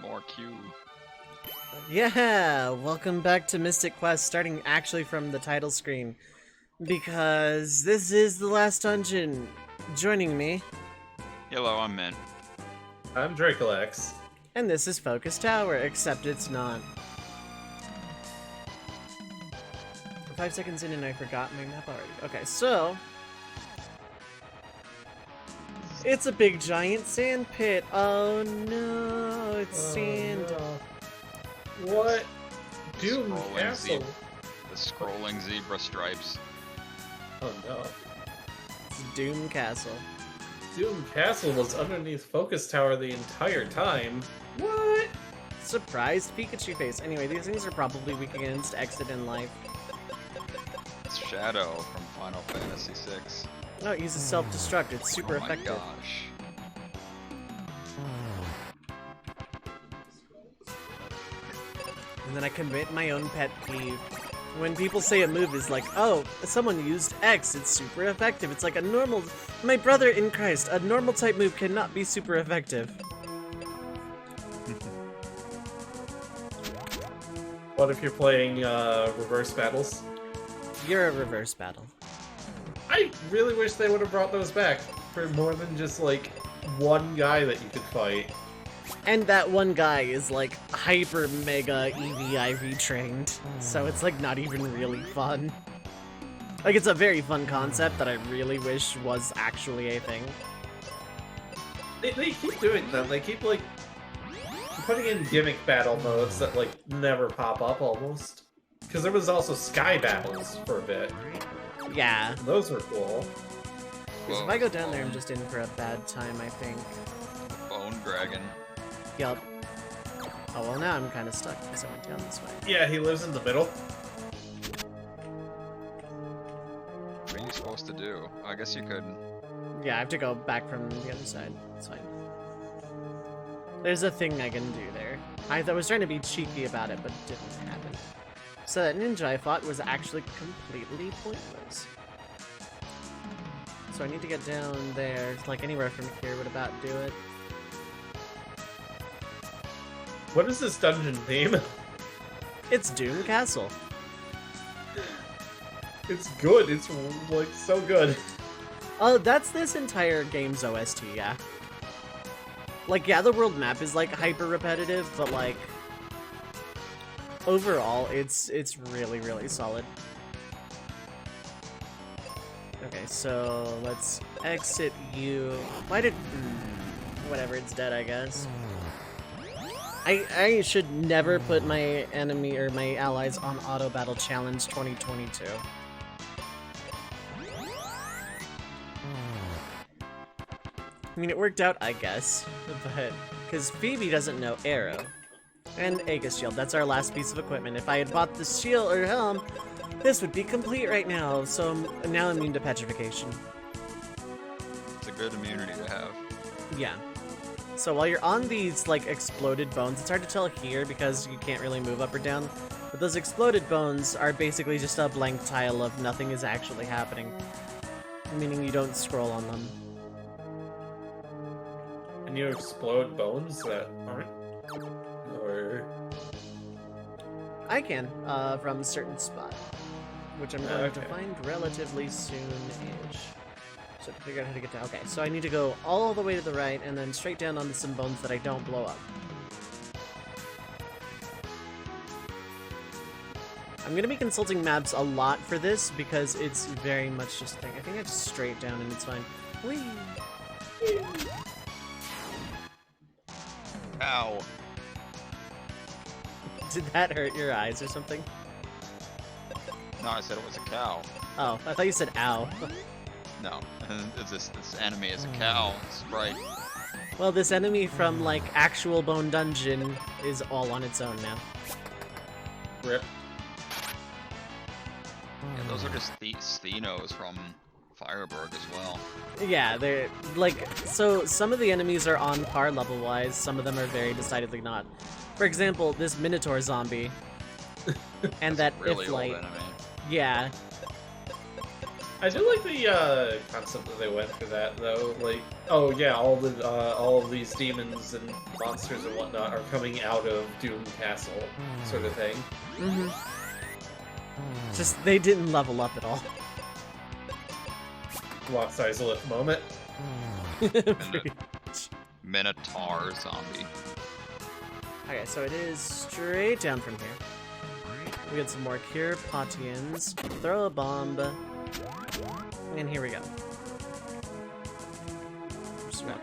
More Q. Yeah, welcome back to Mystic Quest, starting actually from the title screen. Because this is the last dungeon. Joining me, Hello, I'm Mint. I'm Drakilax. and this is Focus Tower, except it's not. 5 seconds in and I forgot my map already. Okay, so... It's a big giant sand pit. Oh no, it's sand. No. What? Doom Castle. The scrolling zebra stripes. Oh no. It's Doom Castle. Doom Castle was underneath Focus Tower the entire time. What? Surprised Pikachu face. Anyway, these things are probably weak against Exit in Life. It's Shadow from Final Fantasy VI. No, it uses self-destruct. It's super effective. Oh my gosh. And then I commit my own pet peeve. When people say a move is like, oh, someone used X, it's super effective. It's like a normal... My brother in Christ, a normal type move cannot be super effective. What if you're playing reverse battles? You're a reverse battle. I really wish they would have brought those back for more than just like one guy that you could fight. And that one guy is like hyper mega EV/IV trained, so it's like not even really fun. Like it's a very fun concept that I really wish was actually a thing. They keep doing them. They keep like putting in gimmick battle modes that like never pop up almost. Because there was also sky battles for a bit. Yeah. Those were cool. Because if I go down there, I'm just in for a bad time, I think. Bone Dragon. Yup. Oh, well, now I'm kind of stuck because I went down this way. Yeah, he lives in the middle. What are you supposed to do? I guess you could... Yeah, I have to go back from the other side. It's fine. There's a thing I can do there. I was trying to be cheeky about it, but it didn't happen. So that ninja I fought was actually completely pointless. So I need to get down there. Like anywhere from here would about do it. What is this dungeon theme? It's Doom Castle. It's good. It's like so good. Oh, that's this entire game's OST, yeah. Like, yeah, the world map is like hyper repetitive, but like overall, it's really, really solid. Okay, so let's exit you. Why did... whatever, it's dead, I guess. I should never put my enemy or my allies on Auto Battle Challenge 2022. I mean, it worked out, I guess, but... Because Phoebe doesn't know Arrow. And Aegis Shield, that's our last piece of equipment. If I had bought the shield or helm, this would be complete right now, so now I'm immune to petrification. It's a good immunity to have. Yeah. So while you're on these, like, exploded bones, it's hard to tell here because you can't really move up or down, but those exploded bones are basically just a blank tile of nothing is actually happening, meaning you don't scroll on them. And you explode bones that aren't? Or... I can, from a certain spot, which I'm going to find relatively soon-ish. So to figure out how to get down. Okay, so I need to go all the way to the right and then straight down onto some bones that I don't blow up. I'm going to be consulting maps a lot for this because it's very much just a thing. I think I just straight down and it's fine. Whee! Ow. Did that hurt your eyes or something? No, I said it was a cow. Oh, I thought you said ow. No, this enemy is a cow. It's right. Well, this enemy from, like, actual Bone Dungeon is all on its own now. Rip. Yeah, those are just Stenos from Fireburg as well. Yeah, they're, like, so some of the enemies are on par level-wise, some of them are very decidedly not. For example, this Minotaur zombie, and that Really Iflight. old enemy. Yeah. I do like the concept that they went for that though. Like, oh yeah, all of these demons and monsters and whatnot are coming out of Doom Castle, sort of thing. Mm-hmm. Just they didn't level up at all. Lost Izalith moment. Pretty much. Minotaur zombie. Okay, so it is straight down from here. We get some more Cure Potians. Throw a bomb. And here we go.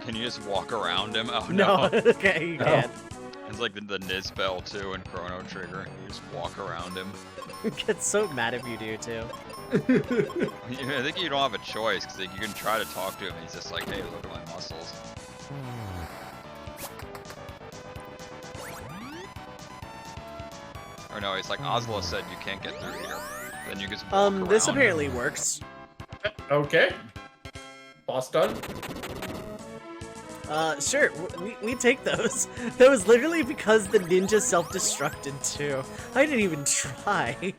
Can you just walk around him? Oh No, no. okay, you can't. It's like the Nizbel too in Chrono Trigger. You just walk around him. He gets so mad if you do, too. I think you don't have a choice, because like, you can try to talk to him and he's just like, hey, look at my muscles. Or no, he's like, Oslo said you can't get through here. Then you just walk around This him. apparently works. Okay. Boss done. Sure, we take those. That was literally because the ninja self-destructed, too. I didn't even try.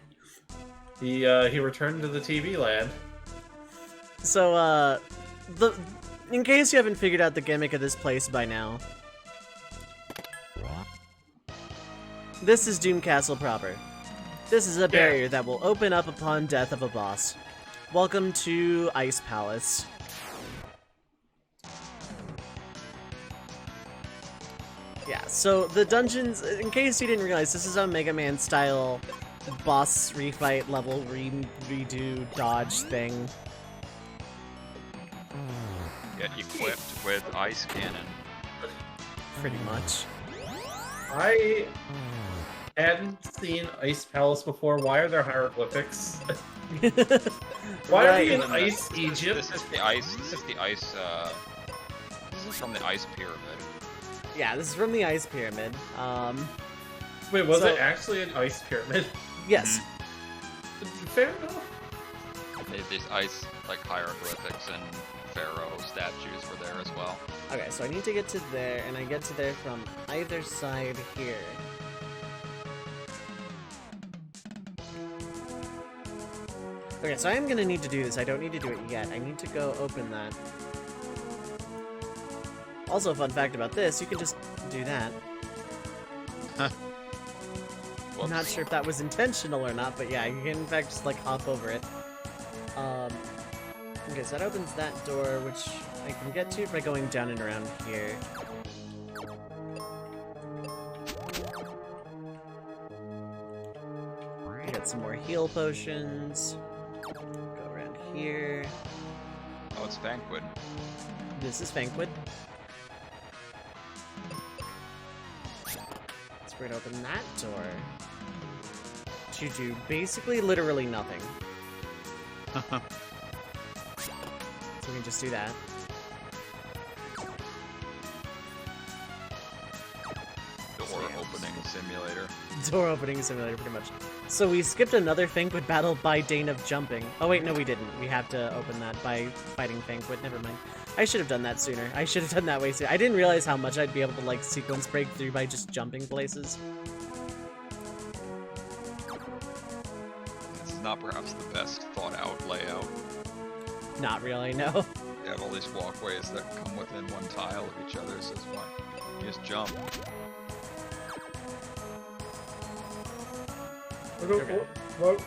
He returned to the TV land. So, in case you haven't figured out the gimmick of this place by now, this is Doom Castle proper. This is a barrier that will open up upon death of a boss. Welcome to Ice Palace. Yeah, so the dungeons, in case you didn't realize, this is a Mega Man style boss refight level redo dodge thing. Get equipped with ice cannon. Pretty much. I hadn't seen Ice Palace before. Why are there hieroglyphics? Why are we in Ice Egypt? This is the ice. This is the ice. This is from the ice pyramid. Yeah, this is from the Ice Pyramid. Wait, was it actually an ice pyramid? Yes. Fair enough. These ice like hieroglyphics and pharaoh statues were there as well. Okay, so I need to get to there, and I get to there from either side here. Okay, so I am gonna need to do this. I don't need to do it yet. I need to go open that. Also, a fun fact about this, you can just do that. I'm not sure if that was intentional or not, but yeah, you can in fact just like hop over it. Okay, so that opens that door, which I can get to by going down and around here. Get some more heal potions. Go around here. Oh, it's Vanquid. This is Vanquid. Let's we're gonna open that door. To do basically literally nothing. So we can just do that. Door opening simulator. Door opening simulator, pretty much. So we skipped another Vanquid battle by Dane of jumping. Oh wait, no we didn't. We have to open that by fighting Vanquid. Never mind. I should have done that sooner. I should have done that way sooner. I didn't realize how much I'd be able to like sequence break through by just jumping places. This is not perhaps the best thought out layout. Not really, no. You have all these walkways that come within one tile of each other, so it's fine. You just jump.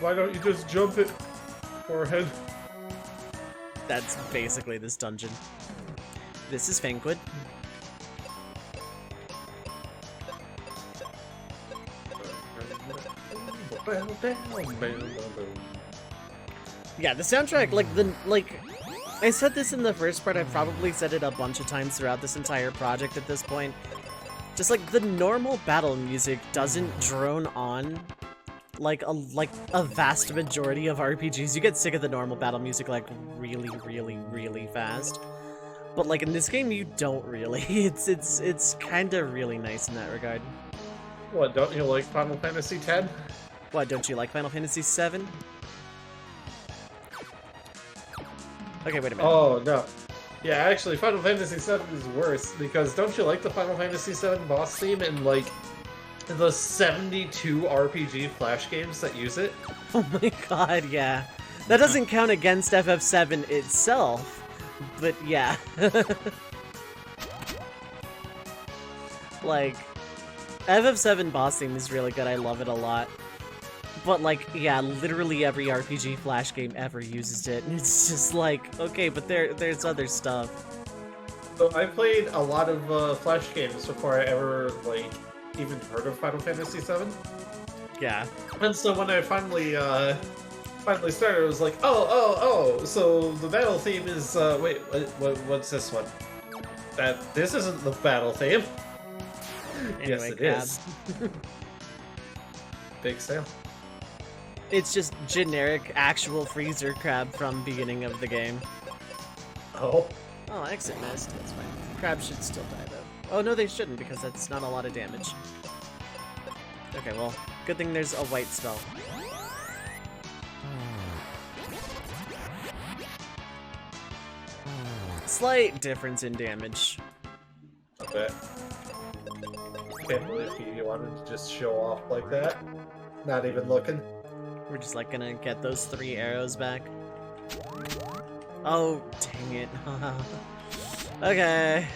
Why don't you just jump it? Forehead. That's basically this dungeon. This is Vanquid. Yeah, the soundtrack, I said this in the first part, I've probably said it a bunch of times throughout this entire project at this point. Just like the normal battle music doesn't drone on like a vast majority of RPGs. You get sick of the normal battle music like really fast. But like in this game you don't really. It's kind of really nice in that regard. What, don't you like Final Fantasy X? What, don't you like Final Fantasy VII? Okay, wait a minute. Oh, no. Yeah, actually, Final Fantasy VII is worse, because don't you like the Final Fantasy VII boss theme in, like, the 72 RPG Flash games that use it? Oh my god, yeah. That doesn't count against FF7 itself, but yeah. Like, FF7 boss theme is really good, I love it a lot. But like, yeah, literally every RPG Flash game ever uses it, and it's just like, okay, but there's other stuff. So I played a lot of Flash games before I ever, like, even heard of Final Fantasy VII. Yeah. And so when I finally started, it was like, oh, so the battle theme is, wait, what's this one? This isn't the battle theme. Anyway, yes, it is. Big sale. It's just generic actual freezer crab from beginning of the game. Oh. Oh, exit missed. That's fine. Crabs should still die though. Oh no, they shouldn't because that's not a lot of damage. Okay, well, good thing there's a white spell. Slight difference in damage. I bet. Can't believe you wanted to just show off like that. Not even looking. We're just like gonna get those 3 arrows back. Oh, dang it. Okay.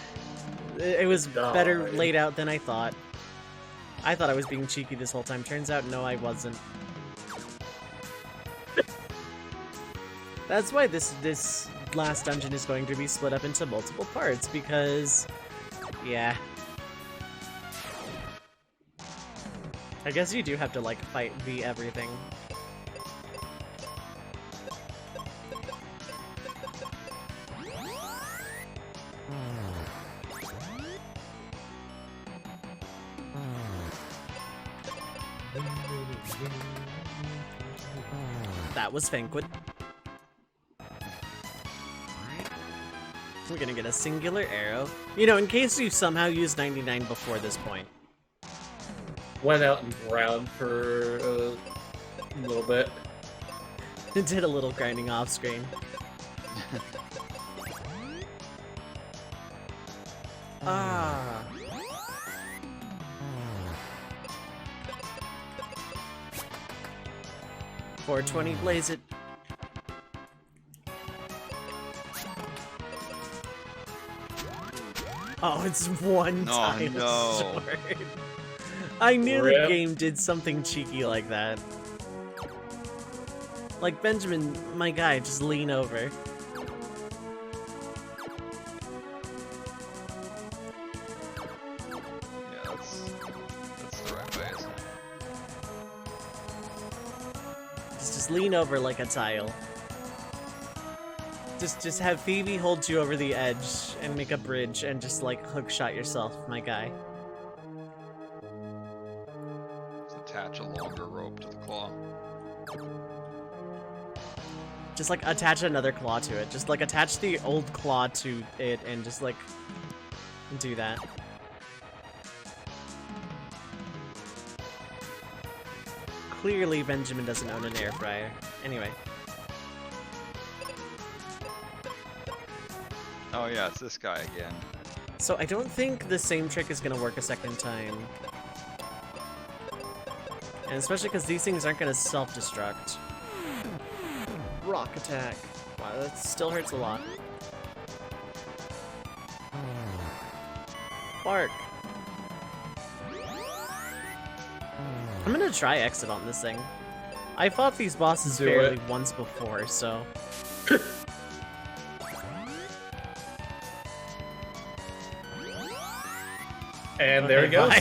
It was better laid out than I thought. I thought I was being cheeky this whole time. Turns out, no, I wasn't. That's why this last dungeon is going to be split up into multiple parts, because... yeah. I guess you do have to, like, fight the everything. That was Fanquid. We're gonna get a singular arrow. You know, in case you somehow used 99 before this point. Went out and ground for a little bit. It did a little grinding off screen. Ah. 420, blaze it. Oh, it's one time short. I knew the game did something cheeky like that. Like, Benjamin, my guy, just lean over. Yeah, that's the right way, isn't it? Just lean over like a tile. Just have Phoebe hold you over the edge and make a bridge and just like hook shot yourself, my guy. Just attach a longer rope to the claw. Just like attach another claw to it. Just like attach the old claw to it and just like do that. Clearly Benjamin doesn't own an air fryer. Anyway. Oh yeah, it's this guy again. So I don't think the same trick is gonna work a second time. And especially because these things aren't gonna self-destruct. Rock attack. Wow, that still hurts a lot. Bark. I'm gonna try exit on this thing. I fought these bosses barely once before, so... And there he goes.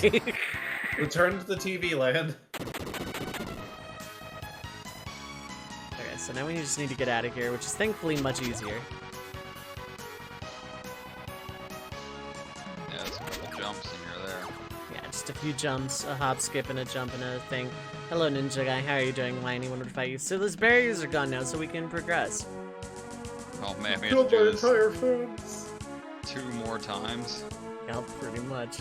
Return to the TV land. Okay, so now we just need to get out of here, which is thankfully much easier. Yeah, it's a couple jumps and you're there. Yeah, just a few jumps, a hop, skip, and a jump, and a thing. Hello, ninja guy. How are you doing? Why anyone would fight you? So those barriers are gone now, so we can progress. Oh man, we have to do this 2 more times. Yeah, pretty much.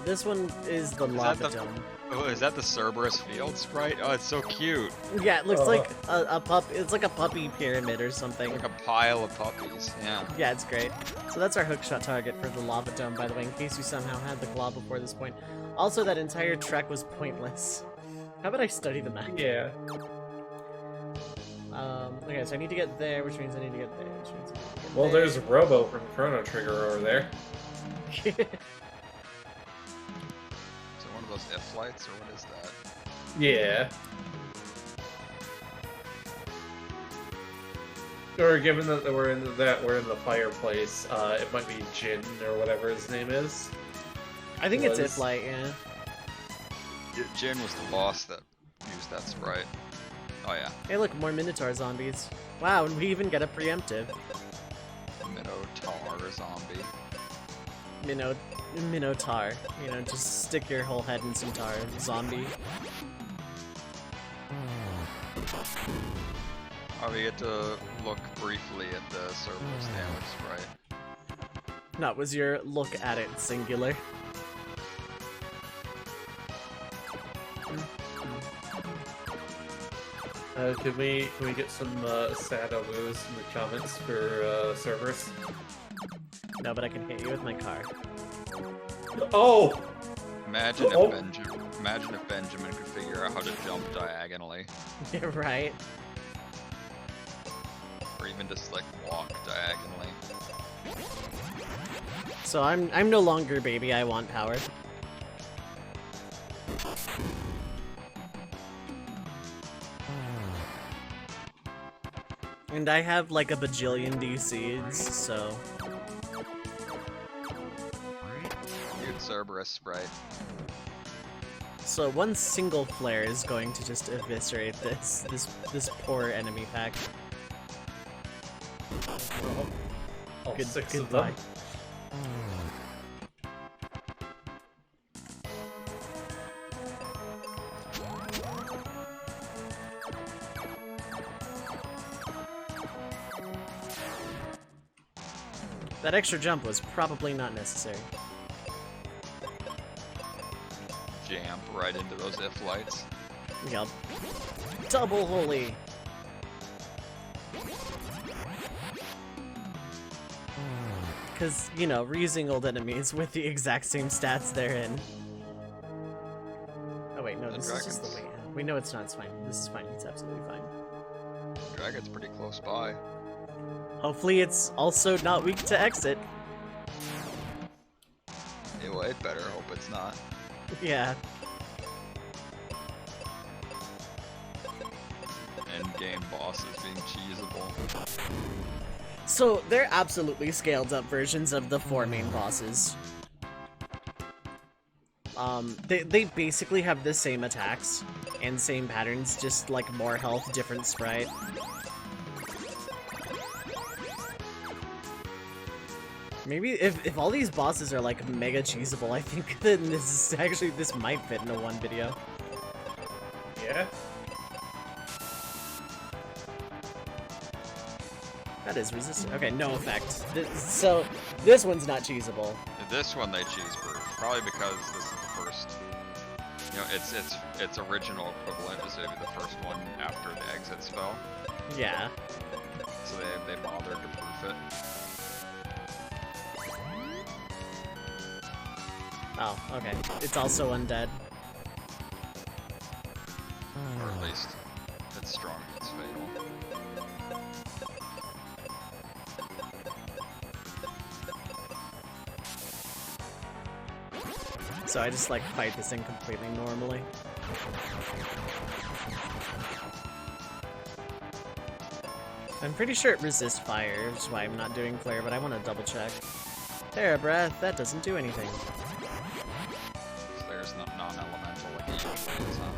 This one is the lava dome. Oh, is that the Cerberus field sprite? Oh, it's so cute. Yeah, it looks like a pup. It's like a puppy pyramid or something. Like a pile of puppies. Yeah. Yeah, it's great. So that's our hookshot target for the lava dome, by the way, in case you somehow had the claw before this point. Also, that entire trek was pointless. How about I study the map? Yeah. Okay, so I need to get there, which means I need to get there, which means I need to get Well, there. there's Robo from Chrono Trigger over there. Is it one of those F lights, or what is that? Yeah. Or given that we're in the fireplace, it might be Jin or whatever his name is. I think it's Iflight, yeah. Jin was the boss that used that sprite. Oh yeah. Hey, look, more Minotaur zombies. Wow, and we even get a preemptive. Minotaur zombie. Minotaur. You know, just stick your whole head in some tar. Zombie. Oh, we get to look briefly at the Cerberus damage sprite. No, was your look at it singular? Can we get some sad woos in the comments for servers? No, but I can hit you with my car. Oh! Imagine Oh. if Benjamin could figure out how to jump diagonally, You're right. or even just like walk diagonally. So I'm no longer baby, I want power. And I have like a bajillion DCs, so... Good Cerberus sprite. So one single flare is going to just eviscerate this poor enemy pack. All Good- 6 goodbye. of them. That extra jump was probably not necessary. Jump right into those F lights. Yep. Double holy! Because, you know, reusing old enemies with the exact same stats they're in. Oh wait, no, The this is just the dragons. way. We know it's not, it's fine. This is fine, it's absolutely fine. Dragon's pretty close by. Hopefully it's also not weak to exit. It better hope it's not. Yeah. End game bosses being cheesable. So, they're absolutely scaled up versions of the 4 main bosses. They basically have the same attacks and same patterns, just like more health, different sprite. Maybe if all these bosses are like mega cheesable, I think then this might fit into one video. Yeah? That is resistant. Okay, no effect. So this one's not cheesable. This one they cheese proof, probably because this is the first. You know, its original equivalent is maybe the first one after the exit spell, Yeah. so they bothered to proof it. Oh, okay. It's also undead. Or at least it's strong against fatal. So I just like fight this thing completely normally. I'm pretty sure it resists fire, which is why I'm not doing flare, but I want to double check. Terra Breath, that doesn't do anything. So there's non-elemental like it usually is, huh?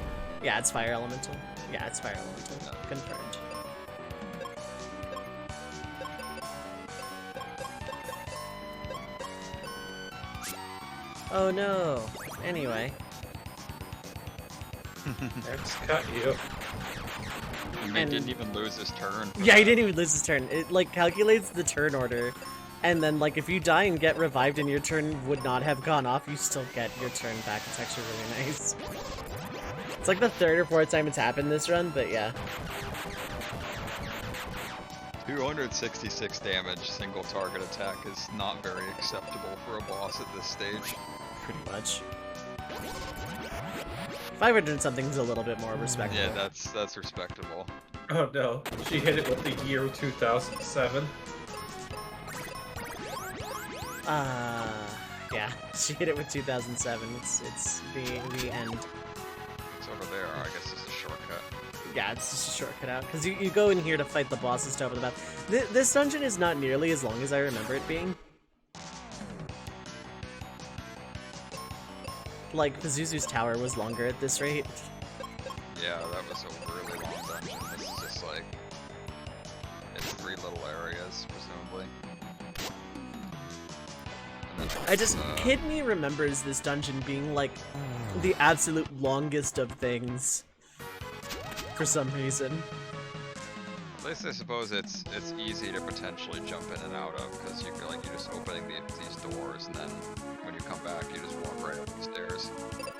Yeah, it's fire elemental. Yeah, it's fire elemental. Yeah. Confirmed. Oh no. Anyway. X cut you. And And- he didn't even lose his turn. for Yeah, he that. didn't even lose his turn. It like calculates the turn order, and then like if you die and get revived and your turn would not have gone off, you still get your turn back. It's actually really nice. It's like the 3rd or 4th time it's happened this run, but yeah. 266 damage single target attack is not very acceptable for a boss at this stage. Pretty much. 500 something's a little bit more respectable. Yeah, that's respectable. Oh no, she hit it with the year 2007. Yeah, she hit it with 2007. It's the end. It's over there. I guess it's a shortcut. Yeah, it's just a shortcut out. Because you go in here to fight the bosses to open the map. This dungeon is not nearly as long as I remember it being. Like, Pazuzu's tower was longer at this rate. Yeah, that was a really long dungeon. This is just like... It's 3 little areas, presumably. And then I just... Kid me remembers this dungeon being, like, the absolute longest of things. For some reason. At least I suppose it's easy to potentially jump in and out of, because you're just opening these doors, and then when you come back, you just walk right up the stairs.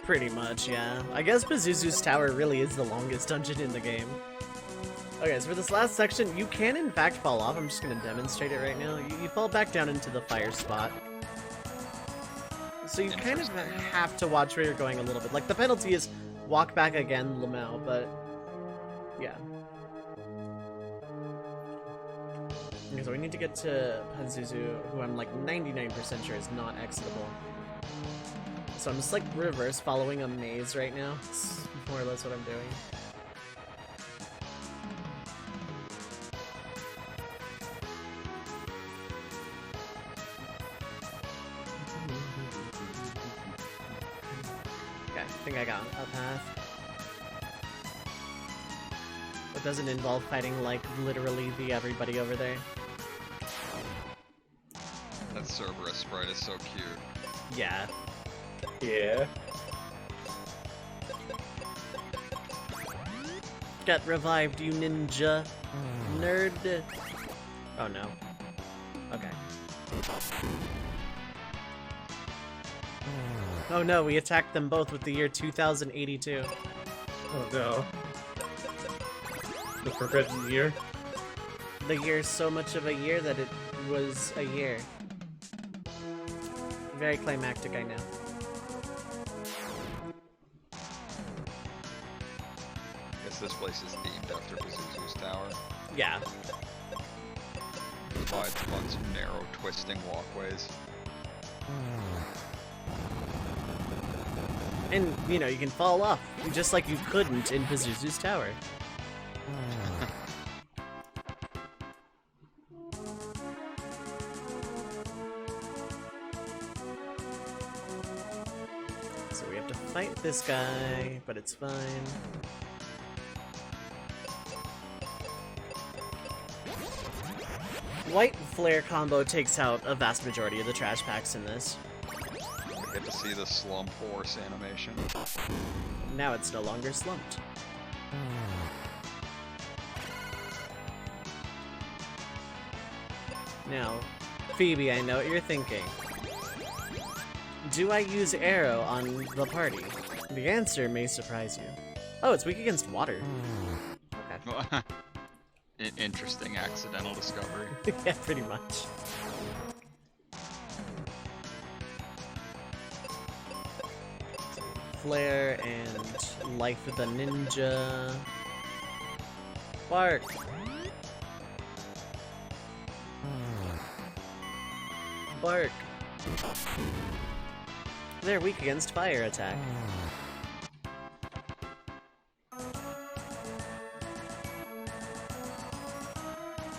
Pretty much, yeah. I guess Pazuzu's tower really is the longest dungeon in the game. Okay, so for this last section, you can in fact fall off. I'm just gonna demonstrate it right now. You fall back down into the fire spot. So you kind of have to watch where you're going a little bit. Like, the penalty is walk back again, Lamau, but... yeah. Okay, so we need to get to Pazuzu, who I'm like 99% sure is not exitable. So I'm just like reverse following a maze right now. It's more or less what I'm doing. Okay, I think I got a path. It doesn't involve fighting like literally the everybody over there. That Cerberus sprite is so cute. Yeah. Yeah. Get revived, you ninja nerd. Oh no. Okay. Oh no, we attacked them both with the year 2082. Oh no. The forbidden year. The year's so much of a year that it was a year. Very climactic, I know. Guess this place is themed after Pazuzu's tower. Yeah. That's why it's a bunch of narrow, twisting walkways. And, you know, you can fall off, just like you couldn't in Pazuzu's tower. So we have to fight this guy, but it's fine. White flare combo takes out a vast majority of the trash packs in this. We get to see the slump horse animation. Now it's no longer slumped. Now, Phoebe, I know what you're thinking. Do I use arrow on the party? The answer may surprise you. Oh, it's weak against water. Okay. Interesting accidental discovery. Yeah, pretty much. Flare and life of the ninja. Bark. Bark. They're weak against fire attack.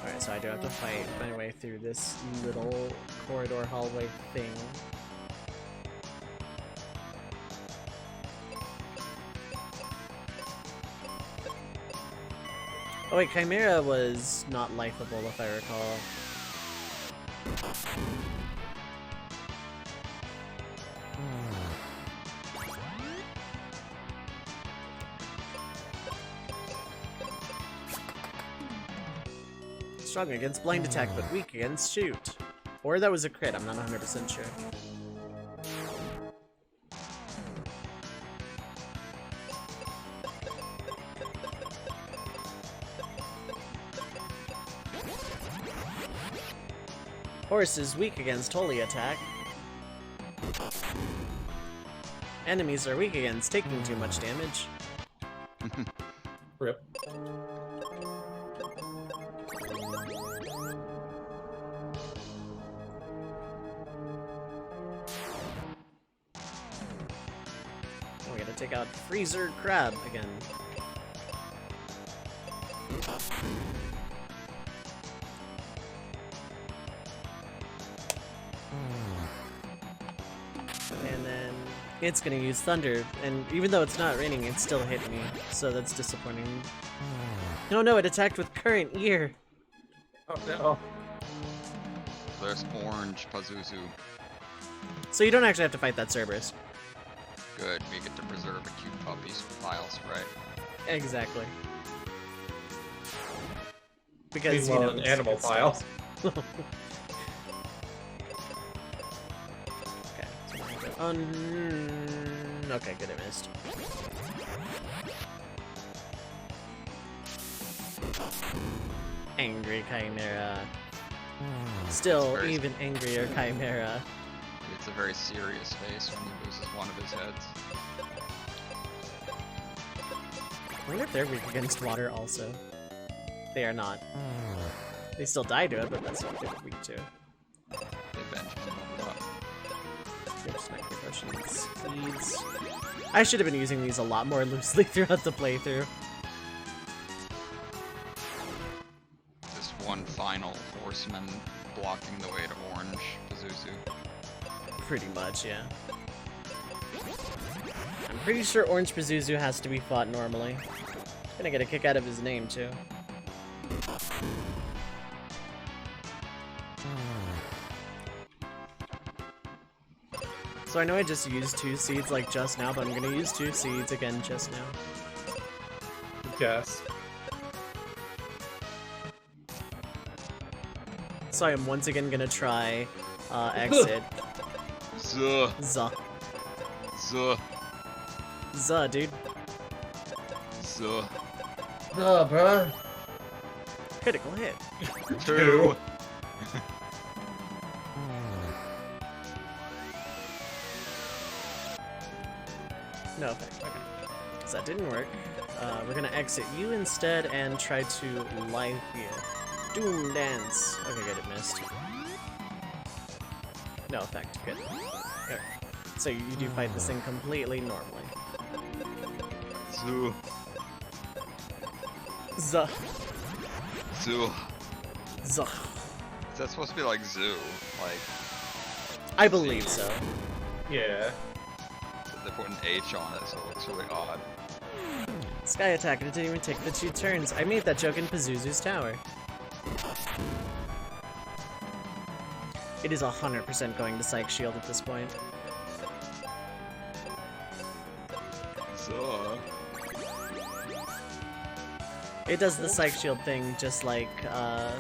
Alright, so I do have to fight my way through this little corridor hallway thing. Oh wait, Chimera was not lifeable if I recall. Strong against blind attack, but weak against shoot. Or that was a crit, I'm not 100% sure. Horse is weak against holy attack. Enemies are weak against taking too much damage. Rip. we gotta take out Freezer Crab again. And then it's gonna use Thunder, and even though it's not raining, it still hit me, so that's disappointing. No, no, it attacked with Current Ear! Oh no. There's orange Pazuzu. So you don't actually have to fight that Cerberus. Good, we get to preserve a cute puppy's files, right? Exactly. Because, Meanwhile, you know, an animal it's file. Okay. Okay, good, I missed. Angry Chimera. Still, even angrier Chimera. It's a very serious face when he loses one of his heads. I wonder if they're weak against water also. They are not. They still die to it, but that's what they're weak to. They Benjamin leveled up. Oops, Micro Potions. Seeds. I should have been using these a lot more loosely throughout the playthrough. Just one final horseman blocking the way to orange Pazuzu. Pretty much, yeah. I'm pretty sure Orange Pazuzu has to be fought normally. Gonna get a kick out of his name, too. So I know I just used 2 seeds like just now, but I'm gonna use 2 seeds again just now. Yes. So I am once again gonna try exit. Zuh, Zuh. zuh, Zuh, dude. zuh. Oh, bruh. Critical hit. 2. No effect, okay. So that didn't work. We're gonna exit you instead and try to live here. Doom Dance. Okay, good, it missed. No effect, good. Okay. So you do fight this thing completely normally. Zuh, Zuh. zuh. Zuh. Is that supposed to be like zoo? Like, I believe so. Yeah. they put an H on it, so it looks really odd. Sky Attack, it didn't even take the 2 turns. I made that joke in Pazuzu's tower. It is 100% going to Psych Shield at this point. Zuh. It does the Psych Shield thing just like, well,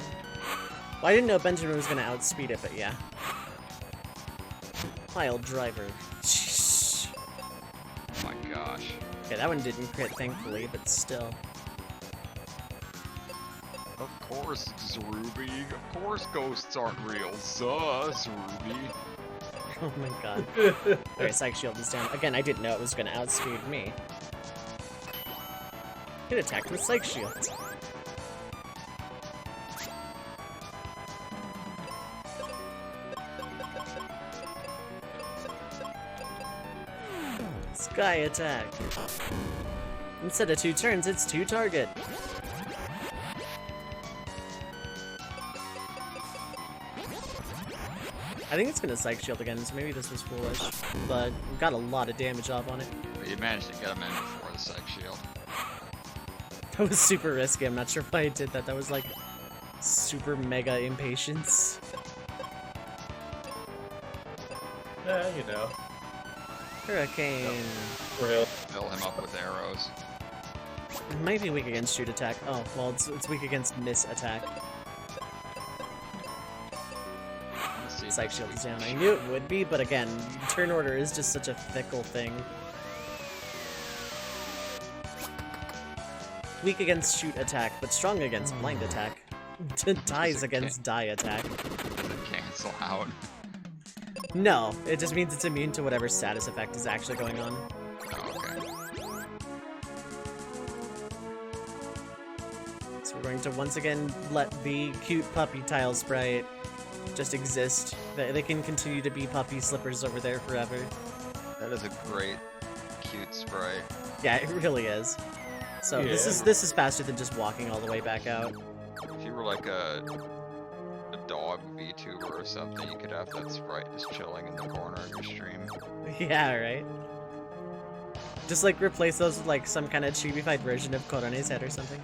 I didn't know Benjamin was gonna outspeed it, but yeah. Pile Driver. Oh my gosh. Okay, that one didn't crit, thankfully, but still. Of course, Ruby. Of course ghosts aren't real. Sus, Ruby. Oh my god. Alright, Psych Shield is down. Again, I didn't know it was gonna outspeed me. It attacked with Psych Shield. Sky Attack. Instead of 2 turns, it's 2 target. I think it's gonna Psych Shield again, so maybe this was foolish. But we got a lot of damage off on it. But you managed to get him in before the Psych Shield. That was super risky, I'm not sure why I did that. That was like super mega impatience. Yeah, you know. Hurricane. Real. Fill him up with arrows. It might be weak against shoot attack. Oh, well, it's weak against miss attack. Let's see if Psych this Shield weak is down. I shoot. knew it would be, but again, turn order is just such a fickle thing. Weak against shoot attack, but strong against blind attack. Dies against die attack. Does it cancel out? No, it just means it's immune to whatever status effect is actually going on. Oh, okay. So we're going to once again let the cute puppy tile sprite just exist. They can continue to be puppy slippers over there forever. That is a great, cute sprite. Yeah, it really is. So Yeah. this is faster than just walking all the way back out. If you were like a dog VTuber or something, you could have that sprite just chilling in the corner of your stream. Yeah, right. Just like replace those with like some kind of chibified version of Korone's head or something.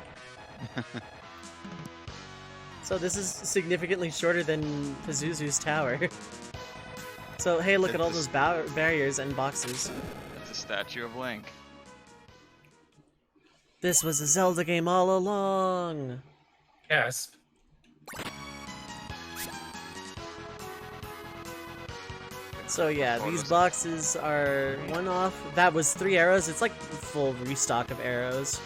So this is significantly shorter than Pazuzu's tower. So hey, look at all those barriers and boxes. It's a statue of Link. This was a Zelda game all along. Gasp. So yeah, these boxes are one off. That was 3 arrows. It's like a full restock of arrows.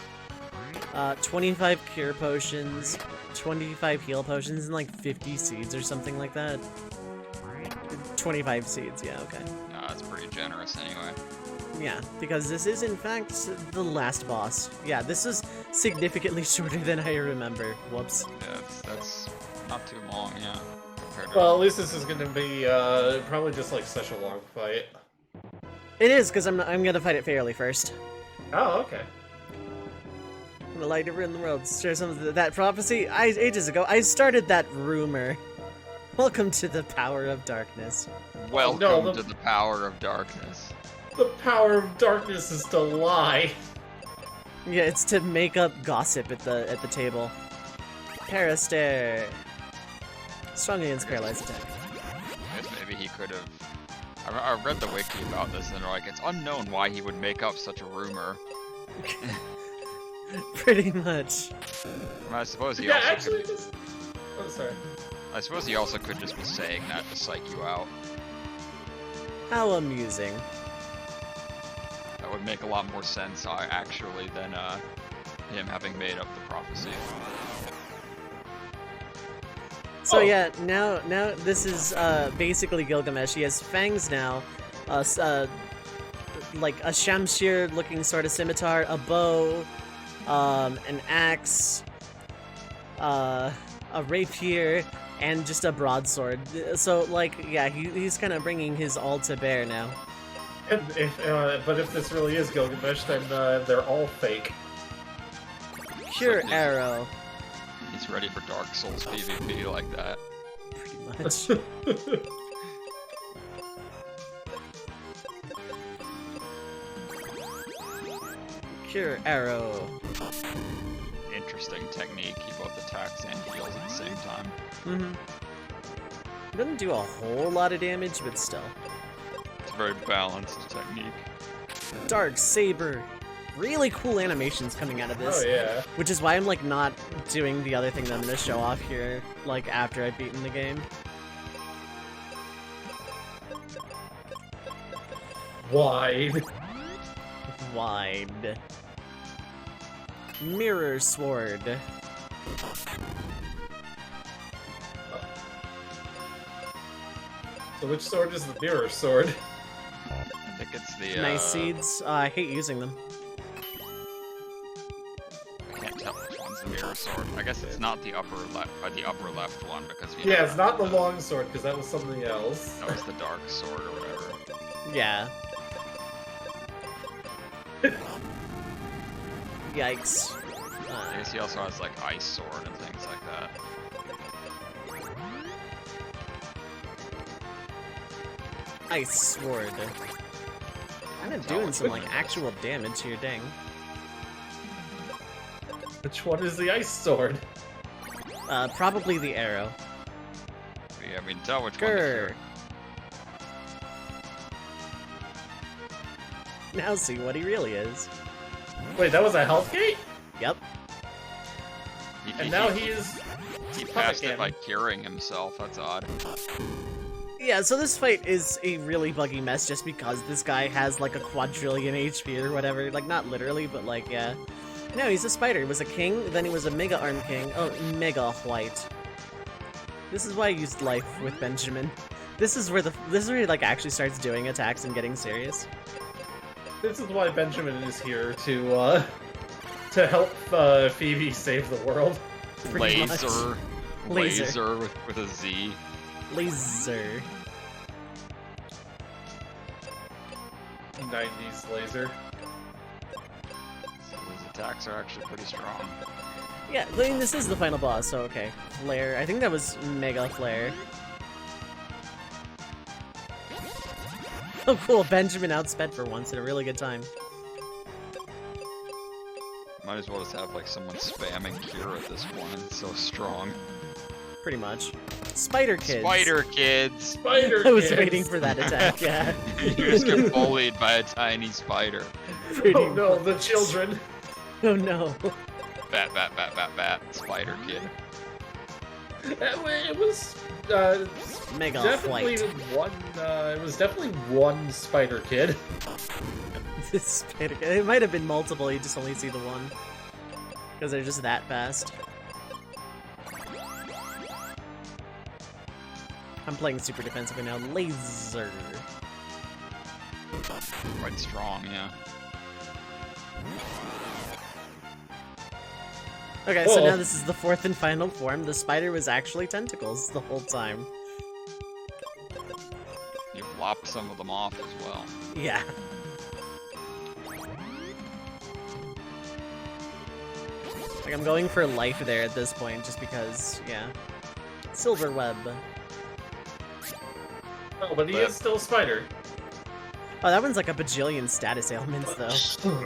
25 cure potions, 25 heal potions, and like 50 seeds or something like that. 25 seeds, yeah, okay. That's pretty generous anyway. Yeah, because this is in fact the last boss. Yeah, this is significantly shorter than I remember. Whoops. Yeah, that's not too long, yeah. Compared to Well, at least this is gonna be probably just like such a long fight. It is, because I'm gonna fight it fairly first. Oh, okay. I'm gonna light everyone in the world. Share some of that prophecy. Ages ago, I started that rumor. Welcome to the power of darkness. welcome to the power of darkness. The power of darkness is to lie. Yeah, it's to make up gossip at the table. Parastare. Strong against paralyzed attack. I guess maybe he could have. I read the wiki about this, and they're like, it's unknown why he would make up such a rumor. Pretty much. I mean, I suppose he Yeah, also actually, could. just... Oh, sorry. I suppose he also could just be saying that to psych you out. How amusing. That would make a lot more sense, actually, than him having made up the prophecy. So yeah, now this is basically Gilgamesh. He has fangs now, like a Shamshir-looking sort of scimitar, a bow, an axe, a rapier, and just a broadsword. So like, yeah, he's kind of bringing his all to bear now. And but if this really is Gilgamesh, then they're all fake. Pure So arrow, He's ready for Dark Souls PvP like that. pretty much. Pure arrow. Interesting technique. He both attacks and heals at the same time. Mm-hmm. Doesn't do a whole lot of damage, but still. It's a very balanced technique. Dark Saber. Really cool animations coming out of this. Oh yeah. Which is why I'm like not doing the other thing that I'm gonna show off here, like after I've beaten the game. Wide. Wide. Mirror Sword. So which sword is the mirror sword? I think it's the Nice seeds. I hate using them. I can't tell which one's the mirror sword. I guess it's not the upper left one because Yeah, it's not the long sword because that was something else. That was the dark sword or whatever. Yeah. Yikes. I guess he also has like ice sword and things like that. Ice Sword. Kind of doing some like actual damage here, dang. Which one is the ice sword? Probably the arrow. Yeah, I mean, tell which one. Grr. Now see what he really is. Wait, that was a health gate? Yep. And now he is... He passed it by curing himself. That's odd. Yeah, so this fight is a really buggy mess just because this guy has like a quadrillion HP or whatever. Like, not literally, but like, yeah. No, he's a spider. He was a king, then he was a Mega Arm King. Oh, Mega White. This is why I used Life with Benjamin. This is where he like actually starts doing attacks and getting serious. This is why Benjamin is here to help Phoebe save the world. Pretty much. Laser with a Z. Laser. 90s laser. So these attacks are actually pretty strong. Yeah, I mean, this is the final boss, so okay. Flare. I think that was Mega Flare. Oh, cool. Benjamin outsped for once in a really good time. Might as well just have like someone spamming Cure at this point. It's so strong. Pretty much. Spider Kids. Spider Kids! Spider I was Kids. waiting for that attack, yeah. You just get bullied by a tiny spider. Pretty Oh no, much. the children. Oh no. Bat, bat, bat, bat, bat. Spider Kid. It was Mega definitely Flight. one. It was definitely one Spider Kid. It might have been multiple, you just only see the one. Because they're just that fast. I'm playing super defensively now. Laser. Quite strong, yeah. Okay, so Whoa. now this is the fourth and final form. The spider was actually tentacles the whole time. You lop some of them off as well. Yeah. Like, I'm going for life there at this point, just because, yeah. Silver web. Oh, but he is still a spider. Oh, that one's like a bajillion status ailments, though.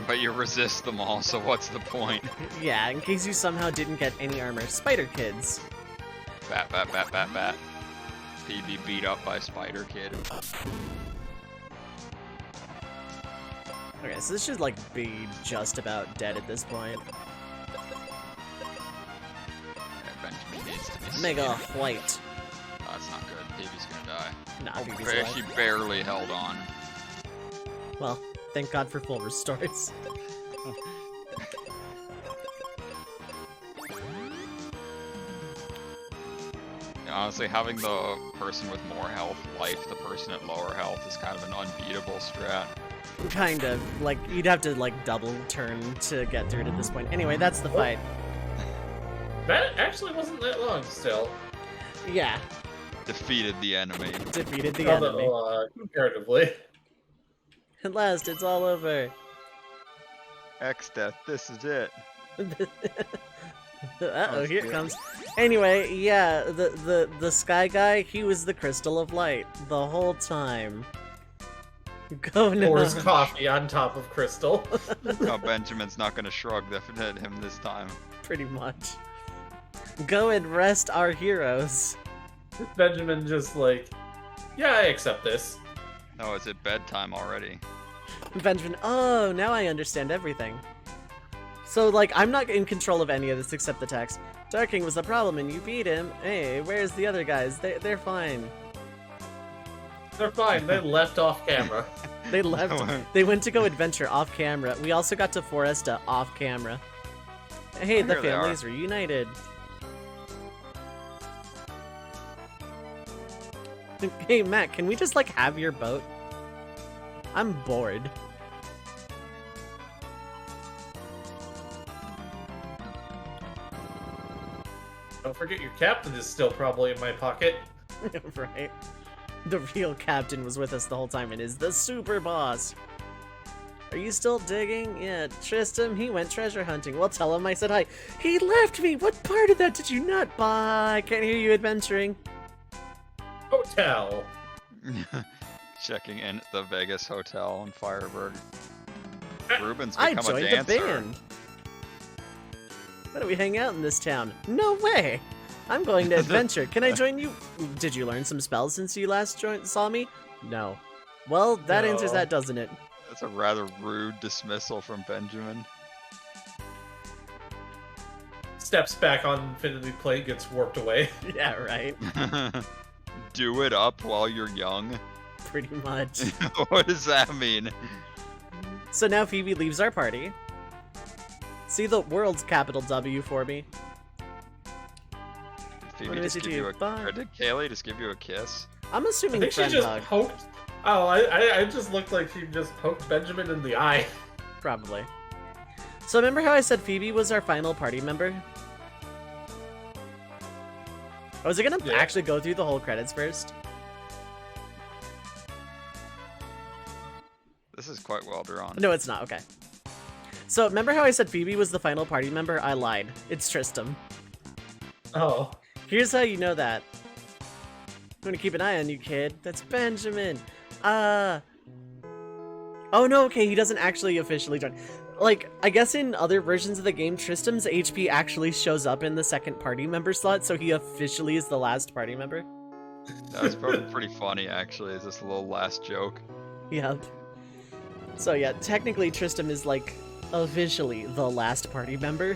But you resist them all, so what's the point? Yeah, in case you somehow didn't get any armor. Spider Kids. Bat, bat, bat, bat, bat. PB beat up by Spider Kid. Okay, so this should, like, be just about dead at this point. Yeah, Benjamin needs to be Mega saved. Flight. Oh, that's not good. Phoebe's gonna die. Nah, Oh, Phoebe's ba- alive. she barely held on. Well, thank God for full restores. Yeah, honestly, having the person with more health life the person at lower health is kind of an unbeatable strat. Kind of. Like, you'd have to, like, double turn to get through it at this point. Anyway, that's the fight. That actually wasn't that long still. Yeah, Defeated the enemy. defeated the enemy. Although, comparatively. At last, it's all over. X-Death, this is it. Uh-oh, here it good. comes. Anyway, yeah, the sky guy, he was the crystal of light the whole time. Going Pours on. coffee on top of Crystal. Oh, Benjamin's not gonna shrug at him this time. Pretty much. Go and rest our heroes. Benjamin just like, yeah, I accept this. Oh, is it bedtime already? Benjamin, oh, now I understand everything. So, like, I'm not in control of any of this except the text. Dark King was the problem and you beat him. Hey, where's the other guys? They're fine. They're fine. They left off camera. They left. They went to go adventure off camera. We also got to Foresta off camera. Hey, the Here they are. families reunited. Hey, Matt, can we just, like, have your boat? I'm bored. Don't forget your captain is still probably in my pocket. Right? The real captain was with us the whole time and is the super boss. Are you still digging? Yeah, Tristram, he went treasure hunting. Well, tell him I said hi. He left me! What part of that did you not buy? I can't hear you adventuring. Hotel. Checking in at the Vegas Hotel in Fireburg. Ruben's I become a joined dancer. the band. Why don't we hang out in this town? No way! I'm going to adventure. Can I join you? Did you learn some spells since you last saw me? No. Well, that answers No. that, doesn't it? That's a rather rude dismissal from Benjamin. Steps back on Infinity Plate, gets warped away. Yeah, right. Do it up while you're young. Pretty much. What does that mean? So now Phoebe leaves our party. See the world's capital W for me. Phoebe What just did give you you a, do? Bye. or did Kaylee just give you a kiss? I'm I assuming think she friend just hug, poked. Oh, I just looked like she just poked Benjamin in the eye. probably. So remember how I said Phoebe was our final party member? Oh, was it gonna Yeah. actually go through the whole credits first? This is quite well drawn. No, it's not. Okay. So remember how I said Phoebe was the final party member? I lied. It's Tristram. Oh. Here's how you know that. I'm gonna keep an eye on you, kid. That's Benjamin. Oh no, okay, he doesn't actually officially join. Like, I guess in other versions of the game, Tristram's HP actually shows up in the second party member slot, so he officially is the last party member. That was probably pretty funny, actually, is this little last joke. Yep. So yeah, technically Tristram is, like, officially the last party member.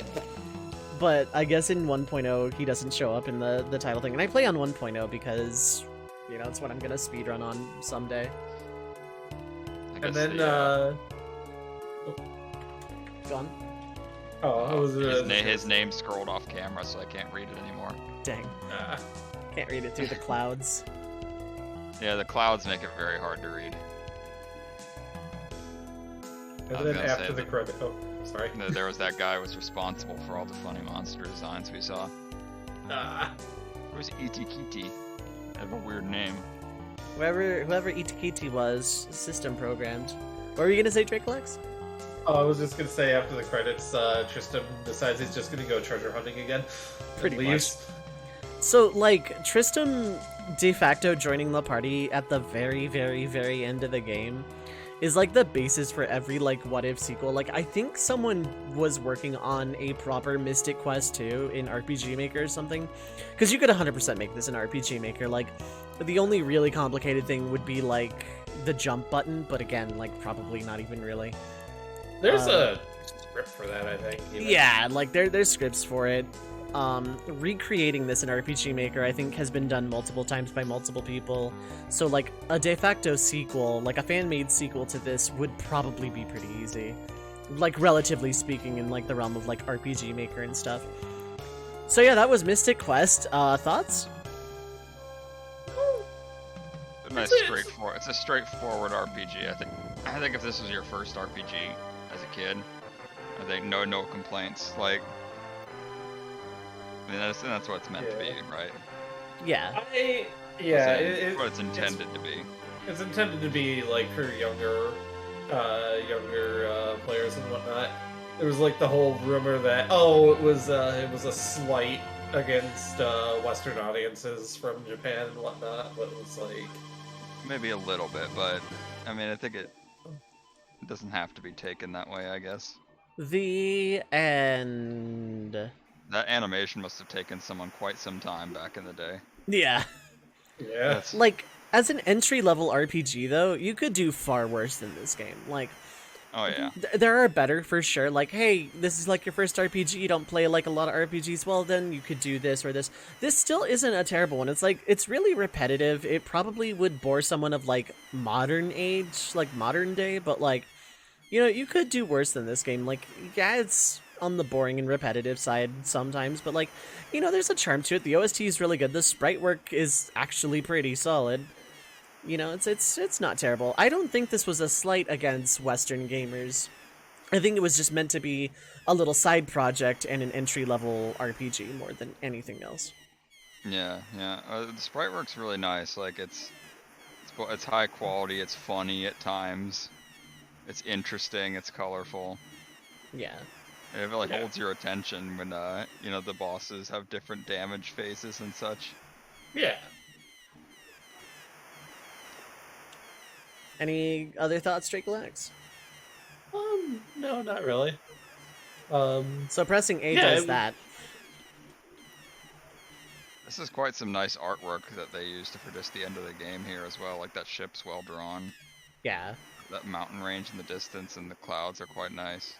But I guess in 1.0, he doesn't show up in the title thing. And I play on 1.0 because, you know, it's what I'm gonna speedrun on someday. I And guess then, Gone. His name scrolled off camera, so I can't read it anymore. Dang. Can't read it through the clouds. Yeah, the clouds make it very hard to read. And then after the credit. Oh, sorry. There was that guy who was responsible for all the funny monster designs we saw. Where's ITtRMV? I have a weird name. Whoever ITtRMV was, system programmed. What were you gonna say, Drakilax? Oh, I was just gonna say after the credits, Tristram decides he's just gonna go treasure hunting again. Pretty leaves. much. So, like, Tristram de facto joining the party at the very, very, very end of the game is, like, the basis for every, like, what-if sequel. Like, I think someone was working on a proper Mystic Quest 2 in RPG Maker or something. Because you could 100% make this in RPG Maker. Like, the only really complicated thing would be, like, the jump button. But again, like, probably not even really. There's a script for that, I think. Even. Yeah, like, there's scripts for it. Recreating this in RPG Maker, I think, has been done multiple times by multiple people. So, like, a de facto sequel, like a fan-made sequel to this, would probably be pretty easy. Like, relatively speaking, in, like, the realm of, like, RPG Maker and stuff. So, yeah, that was Mystic Quest. Thoughts? It's a straightforward RPG. I think if this was your first RPG as a kid, I think no complaints. Like, I mean, that's what it's meant to be, right? Yeah. It's what it's intended to be. It's intended to be like for younger players and whatnot. There was like the whole rumor that it was a slight against Western audiences from Japan and whatnot, but it was like maybe a little bit, but I mean, I think it doesn't have to be taken that way, I guess. The end. That animation must have taken someone quite some time back in the day. Yeah. Yeah. Like, as an entry-level RPG, though, you could do far worse than this game. Like, oh yeah. There are better for sure. Like, hey, this is like your first RPG. You don't play like a lot of RPGs. Well, then you could do this or this. This still isn't a terrible one. It's like, it's really repetitive. It probably would bore someone of like modern age, like modern day, but like, you know, you could do worse than this game. Like, yeah, it's on the boring and repetitive side sometimes, but like, you know, there's a charm to it. The OST is really good. The sprite work is actually pretty solid. You know, it's not terrible. I don't think this was a slight against Western gamers. I think it was just meant to be a little side project and an entry-level RPG more than anything else. Yeah. The sprite work's really nice. Like, it's high quality. It's funny at times. It's interesting. It's colorful. Yeah. It like holds your attention when you know, the bosses have different damage phases and such. Yeah. Any other thoughts, Drakilax? No, not really. So pressing A does that. This is quite some nice artwork that they used to produce the end of the game here as well. Like, that ship's well drawn. Yeah. That mountain range in the distance and the clouds are quite nice.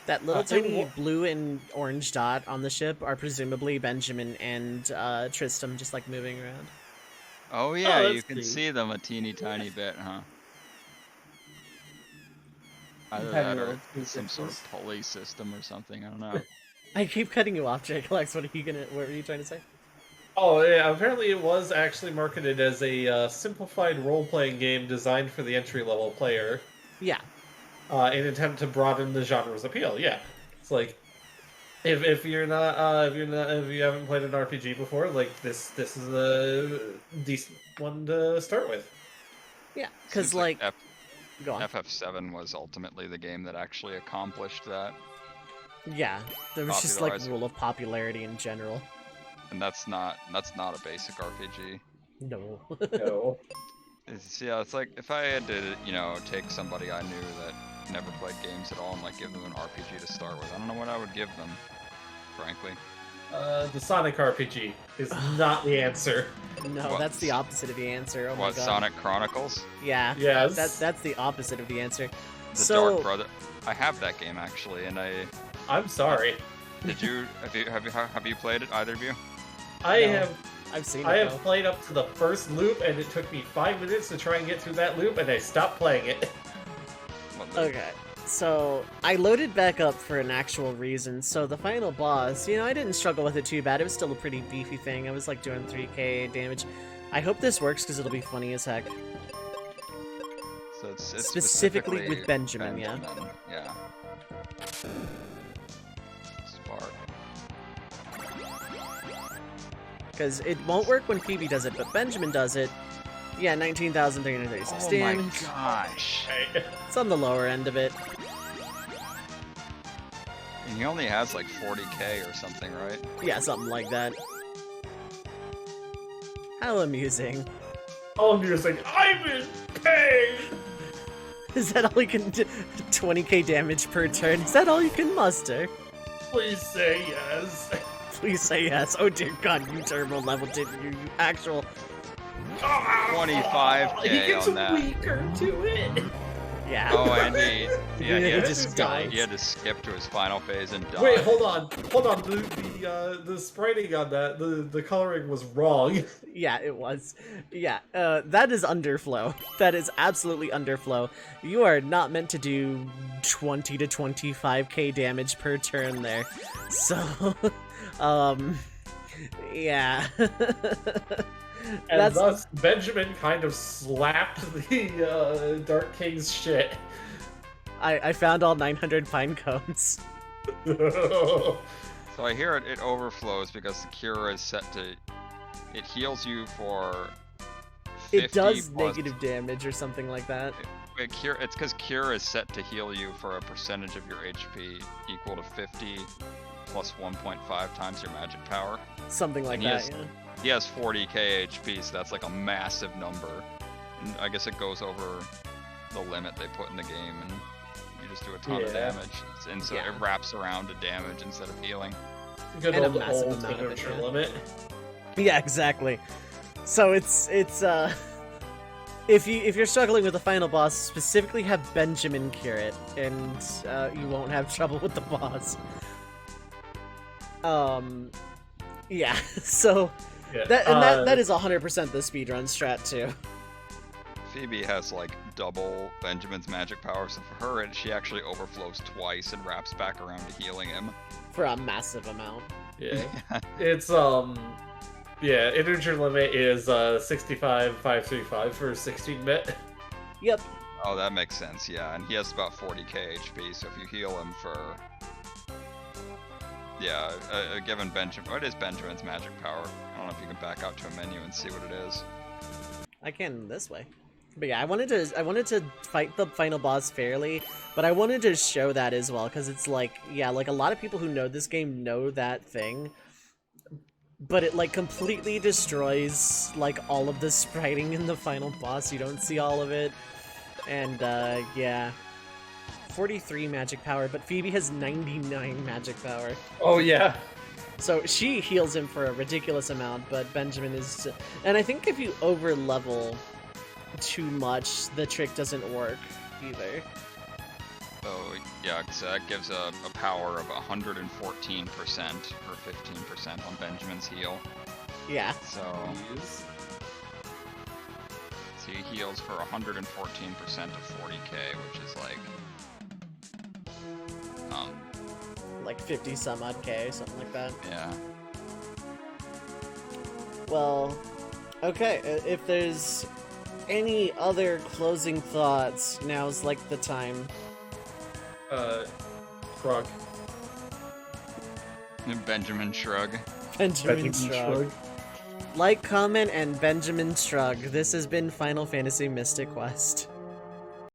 That little tiny blue and orange dot on the ship are presumably Benjamin and Tristram just like moving around. Oh yeah, you can see them a teeny tiny bit, huh? Either that or some sort of pulley system or something, I don't know. I keep cutting you off, Drakilax. What were you trying to say? Oh yeah, apparently it was actually marketed as a simplified role-playing game designed for the entry-level player. Yeah. In an attempt to broaden the genre's appeal. Yeah, it's like if you haven't played an RPG before, like this is a decent one to start with. Yeah, because like Go on. FF7 was ultimately the game that actually accomplished that. Yeah, there was just like Popularized. rule of popularity in general. And that's not a basic RPG. No. No. It's like if I had to, take somebody I knew that never played games at all and like give them an RPG to start with, I don't know what I would give them, frankly. The Sonic RPG is not the answer. No, What? that's the opposite of the answer. Oh my What, god. Sonic Chronicles? Yeah. Yes. That's the opposite of the answer. The So Dark Brother. I have that game actually, and I'm sorry. did you have you played it, either of you? I I've seen it. have though. played up to the first loop, and it took me 5 minutes to try and get through that loop, and I stopped playing it. Okay, so I loaded back up for an actual reason. So the final boss, I didn't struggle with it too bad. It was still a pretty beefy thing. I was like doing 3k damage. I hope this works because it'll be funny as heck. So it's Specifically with Benjamin, yeah. Yeah. Spark. Because it won't work when Phoebe does it, but Benjamin does it. Yeah, 19,336 Oh damage. my gosh. It's on the lower end of it. And he only has like 40k or something, right? Yeah, something like that. How amusing. All I'm just like, I'm in pain! Is that all you can do? 20k damage per turn? Is that all you can muster? Please say yes. Please say yes. Oh dear god, you turbo level, didn't you? You actual... 25k He gets on that. weaker to it. Yeah. Oh, and he It had just to, dies. he had to skip to his final phase and die. Wait, hold on. The spriting on that, the coloring was wrong. Yeah, it was. Yeah, that is underflow. That is absolutely underflow. You are not meant to do 20 to 25k damage per turn there. So, yeah. And thus, Benjamin kind of slapped the Dark King's shit. I found all 900 pine cones. So I hear it overflows because the cure is set to... It heals you for 50 It does plus... negative damage or something like that. It's because cure is set to heal you for a percentage of your HP equal to 50 plus 1.5 times your magic power. Something like And he that, has- yeah. He has 40k HP, so that's like a massive number. And I guess it goes over the limit they put in the game, and you just do a ton of Yeah. damage. And so Yeah. it wraps around to damage instead of healing. Good And a old massive old amount of it, signature yeah. limit. Yeah, exactly. So it's if you're struggling with the final boss, specifically have Benjamin cure it, and you won't have trouble with the boss. Yeah. So Yeah. that is 100% the speedrun strat too. Phoebe has like double Benjamin's magic power, so for her, she actually overflows twice and wraps back around to healing him. For a massive amount. Yeah. It's yeah, integer limit is 65,535 for 16-bit. Yep. Oh, that makes sense, yeah. And he has about 40k HP, so if you heal him for... Yeah, given Benjamin... What is Benjamin's magic power? I don't know if you can back out to a menu and see what it is. I can this way. But yeah, I wanted to fight the final boss fairly, but I wanted to show that as well, because it's like, yeah, like a lot of people who know this game know that thing, but it like completely destroys like all of the spriting in the final boss. You don't see all of it, and yeah. 43 magic power, but Phoebe has 99 magic power. Oh yeah. So she heals him for a ridiculous amount, but Benjamin is... And I think if you over-level too much, the trick doesn't work either. So, yeah, so that gives a power of 114% or 15% on Benjamin's heal. Yeah. So he heals for 114% of 40k, which is like... Like 50 some odd K, something like that. Yeah. Well, okay, if there's any other closing thoughts, now's like the time. Shrug. Benjamin Shrug. Benjamin Shrug. Like, comment, and Benjamin Shrug. This has been Final Fantasy Mystic Quest.